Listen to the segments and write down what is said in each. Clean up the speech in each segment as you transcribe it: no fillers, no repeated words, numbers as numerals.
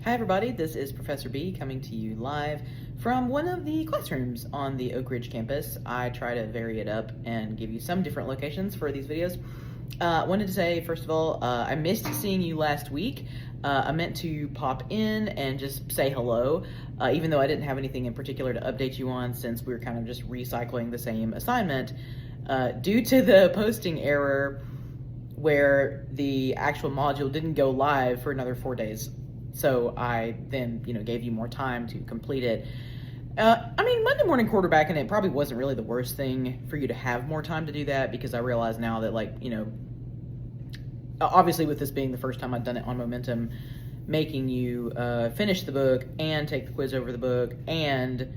Hi everybody, this is Professor B coming to you live from one of the classrooms on the Oak Ridge campus. I try to vary it up and give you some different locations for these videos. Wanted to say, first of all, I missed seeing you last week. I meant to pop in and just say hello, even though I didn't have anything in particular to update you on since we were kind of just recycling the same assignment. Due to the posting error where the actual module didn't go live for another 4 days. So I then, gave you more time to complete it. Monday morning quarterbacking, it probably wasn't really the worst thing for you to have more time to do that, because I realize now that, obviously with this being the first time I've done it on Momentum, making you finish the book and take the quiz over the book and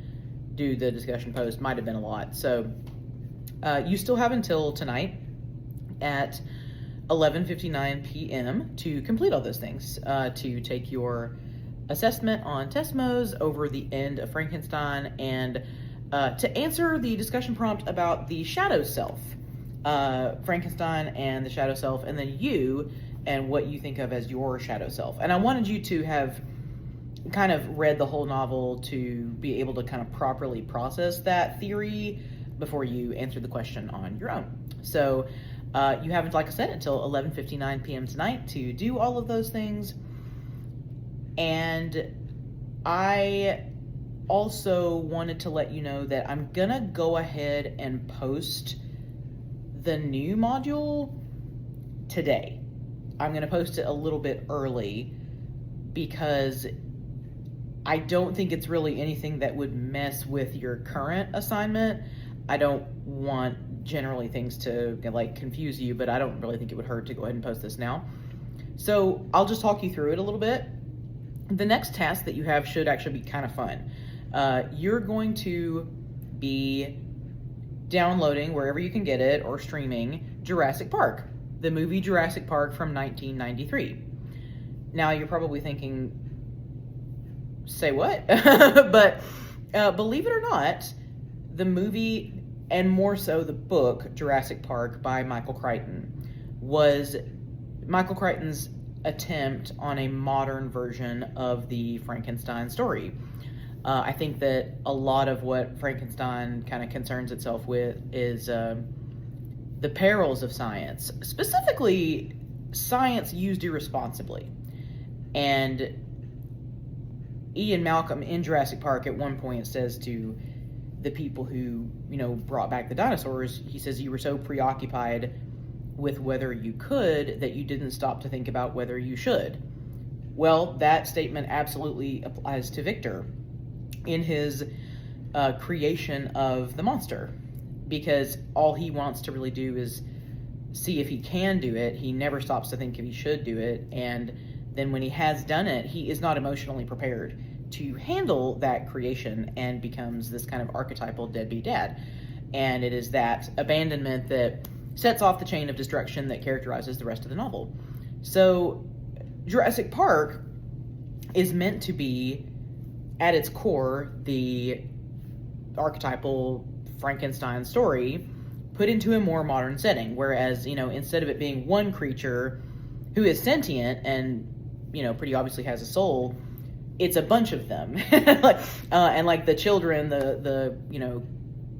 do the discussion post might have been a lot. So you still have until tonight at 11:59 p.m. to complete all those things, to take your assessment on Tesmos over the end of Frankenstein, and to answer the discussion prompt about the shadow self, Frankenstein and the shadow self, and then you and what you think of as your shadow self. And I wanted you to have kind of read the whole novel to be able to kind of properly process that theory before you answer the question on your own. So you have, like I said, until 11:59 p.m. tonight to do all of those things. And I also wanted to let you know that I'm gonna go ahead and post the new module today. I'm gonna post it a little bit early because I don't think it's really anything that would mess with your current assignment. I don't want generally things to confuse you, but I don't really think it would hurt to go ahead and post this now. So I'll just talk you through it a little bit. The next task that you have should actually be kind of fun. You're going to be downloading, wherever you can get it, or streaming Jurassic Park, the movie Jurassic Park from 1993. Now you're probably thinking, say what? But believe it or not, the movie, and more so the book Jurassic Park by Michael Crichton, was Michael Crichton's attempt on a modern version of the Frankenstein story. I think that a lot of what Frankenstein kind of concerns itself with is the perils of science, specifically science used irresponsibly. And Ian Malcolm in Jurassic Park at one point says to the people who, brought back the dinosaurs, he says, you were so preoccupied with whether you could that you didn't stop to think about whether you should. Well, that statement absolutely applies to Victor in his creation of the monster, because all he wants to really do is see if he can do it. He never stops to think if he should do it, and then when he has done it, he is not emotionally prepared to handle that creation and becomes this kind of archetypal deadbeat dad. And it is that abandonment that sets off the chain of destruction that characterizes the rest of the novel. So Jurassic Park is meant to be, at its core, the archetypal Frankenstein story put into a more modern setting, whereas, instead of it being one creature who is sentient and, pretty obviously has a soul, it's a bunch of them. And the children, the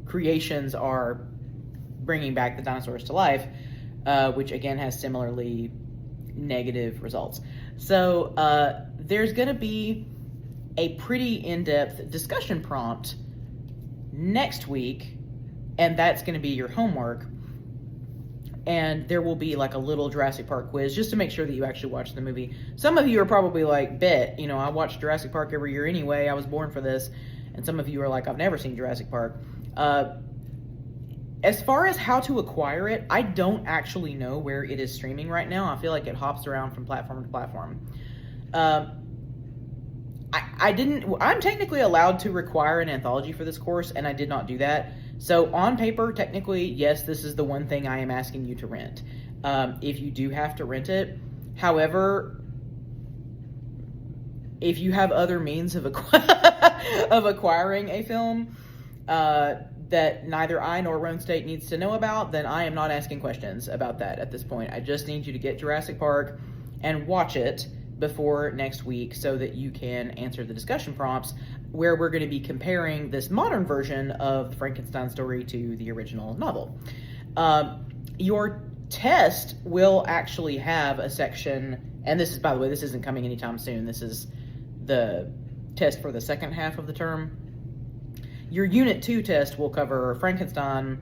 creations are bringing back the dinosaurs to life, which again has similarly negative results. So there's going to be a pretty in-depth discussion prompt next week, and that's going to be your homework. And there will be a little Jurassic Park quiz just to make sure that you actually watch the movie. Some of you are probably like, bet, I watch Jurassic Park every year anyway, I was born for this. And some of you are like, I've never seen Jurassic Park. As far as how to acquire it, I don't actually know where it is streaming right now. I feel like it hops around from platform to platform. I'm technically allowed to require an anthology for this course, and I did not do that. So on paper, technically, yes, this is the one thing I am asking you to rent. If you do have to rent it, however, if you have other means of acquiring a film that neither I nor Rhone State needs to know about, then I am not asking questions about that at this point. I just need you to get Jurassic Park and watch it before next week so that you can answer the discussion prompts, where we're going to be comparing this modern version of the Frankenstein story to the original novel. Your test will actually have a section, and this is, by the way, this isn't coming anytime soon. This is the test for the second half of the term. Your Unit 2 test will cover Frankenstein,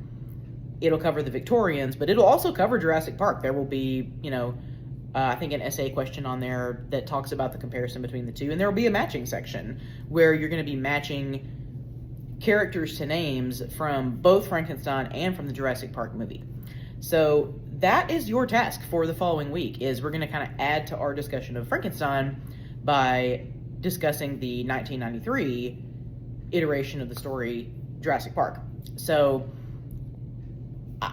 it'll cover the Victorians, but it'll also cover Jurassic Park. There will be, I think an essay question on there that talks about the comparison between the two, and there will be a matching section where you're going to be matching characters to names from both Frankenstein and from the Jurassic Park movie. So that is your task for the following week, is we're going to kind of add to our discussion of Frankenstein by discussing the 1993 iteration of the story, Jurassic Park. So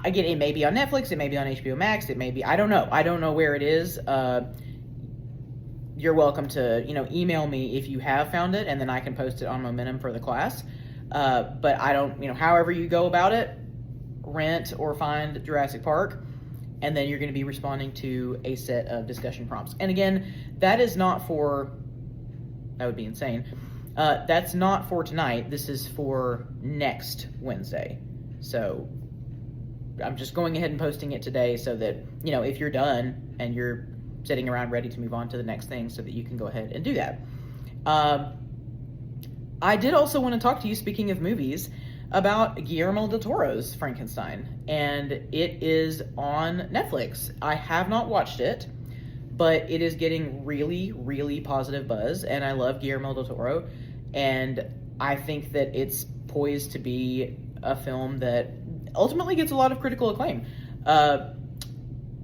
again, it may be on Netflix, it may be on HBO Max, it may be, I don't know where it is. You're welcome to, email me if you have found it, and then I can post it on Momentum for the class. But I don't, however you go about it, rent or find Jurassic Park, and then you're going to be responding to a set of discussion prompts. And again, that is not for, that would be insane. That's not for tonight. This is for next Wednesday. So I'm just going ahead and posting it today so that, if you're done and you're sitting around ready to move on to the next thing, so that you can go ahead and do that. I did also want to talk to you, speaking of movies, about Guillermo del Toro's Frankenstein, and it is on Netflix. I have not watched it, but it is getting really, really positive buzz, and I love Guillermo del Toro, and I think that it's poised to be a film that ultimately gets a lot of critical acclaim.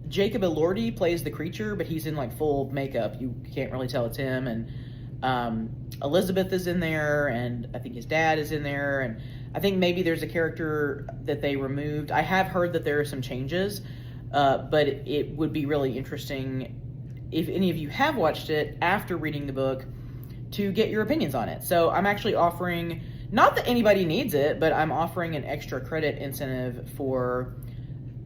Jacob Elordi plays the creature, but he's in full makeup. You can't really tell it's him, and Elizabeth is in there, and I think his dad is in there, and I think maybe there's a character that they removed. I have heard that there are some changes, but it would be really interesting if any of you have watched it after reading the book to get your opinions on it. So I'm actually offering, not that anybody needs it, but I'm offering an extra credit incentive for,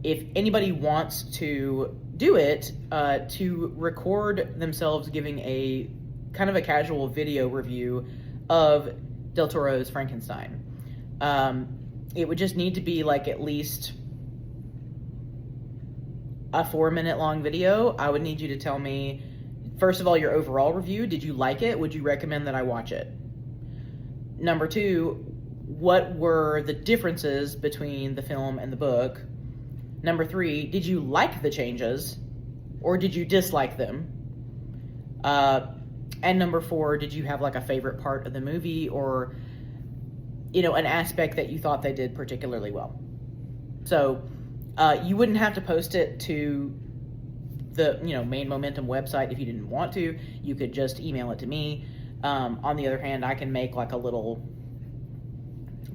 if anybody wants to do it, to record themselves giving a kind of a casual video review of Del Toro's Frankenstein. It would just need to be at least a 4-minute long video. I would need you to tell me, first of all, your overall review. Did you like it? Would you recommend that I watch it? Number 2, what were the differences between the film and the book? Number 3, did you like the changes, or did you dislike them? And number 4, did you have a favorite part of the movie, or an aspect that you thought they did particularly well? So you wouldn't have to post it to the main Momentum website if you didn't want to. You could just email it to me. On the other hand, I can make a little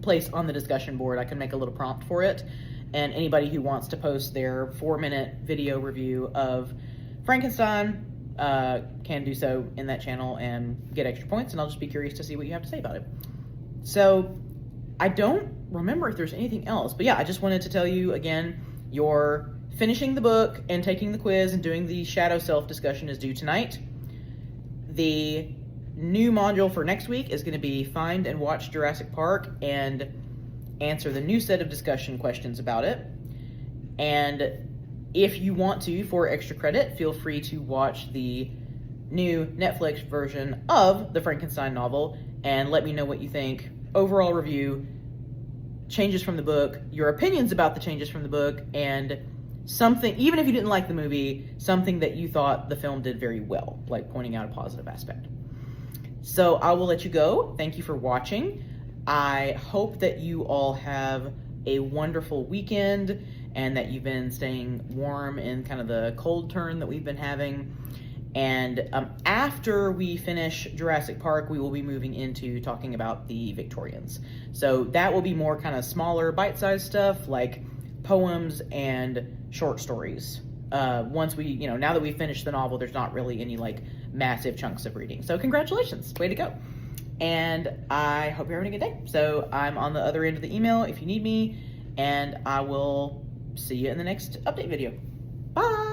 place on the discussion board. I can make a little prompt for it, and anybody who wants to post their 4-minute video review of Frankenstein can do so in that channel and get extra points, and I'll just be curious to see what you have to say about it. So I don't remember if there's anything else, but yeah, I just wanted to tell you again, you're finishing the book and taking the quiz and doing the shadow self discussion is due tonight. The new module for next week is going to be find and watch Jurassic Park and answer the new set of discussion questions about it. And if you want to, for extra credit, feel free to watch the new Netflix version of the Frankenstein novel and let me know what you think. Overall review, changes from the book, your opinions about the changes from the book, and something, even if you didn't like the movie, something that you thought the film did very well, pointing out a positive aspect. So I will let you go. Thank you for watching. I hope that you all have a wonderful weekend and that you've been staying warm in kind of the cold turn that we've been having. And after we finish Jurassic Park, we will be moving into talking about the Victorians. So that will be more kind of smaller, bite-sized stuff like poems and short stories. Once we, now that we've finished the novel, there's not really any massive chunks of reading. So congratulations, way to go. And I hope you're having a good day. So I'm on the other end of the email if you need me, and I will see you in the next update video. Bye.